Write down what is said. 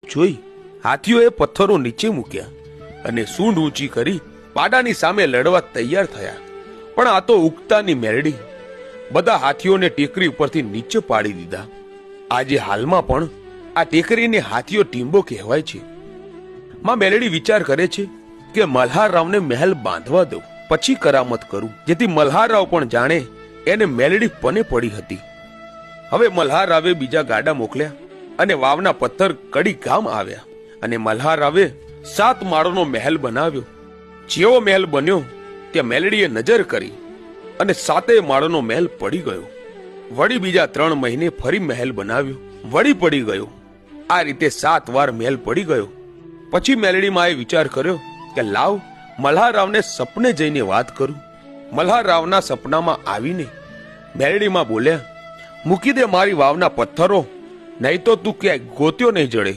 જોઈ હાથીઓએ પથ્થરો નીચે મૂક્યા અને સૂંઢ ઊંચી કરી પાડાની સામે લડવા તૈયાર થયા. પણ આ તો ઉગતાની મેરડી બધા હાથીઓને ટેકરી ઉપરથી નીચે પાડી દીધા. આજે હાલમાં પણ આ ટેકરીને હાથીઓ ટીંબો કહેવાય છે. માં મેલડી વિચાર કરે છે કે મલ્હારરાવને મહેલ બાંધવા દઉં, પછી કરામત કરું, જેથી મલ્હારરાવ પણ જાણે એને મેલડી પને પડી હતી. હવે મલ્હારરાવે બીજા ગાડા મોકલ્યા અને વાવના પથ્થર કડી ગામ આવ્યા અને મલ્હારરાવે 7 માળોનો મહેલ બનાવ્યો. જેવો મહેલ બન્યો ત્યાં મેલડીએ નજર કરી અને 7 માળોનો મહેલ પડી ગયો. વળી બીજા 3 મહિને ફરી મહેલ બનાવ્યો, વળી પડી ગયો. આ રીતે 7 વાર મહેલ પડી ગયો. પછી મેલડી માએ વિચાર કર્યો કે લાવ મલ્હારરાવને સપને જઈને વાત કરું. મલ્હારરાવના સપનામાં આવીને મેલડીમાં બોલ્યા, મૂકી દે મારી વાવના પથ્થરો, નહીં તો તું ક્યાંય ગોત્યો નહીં જડે.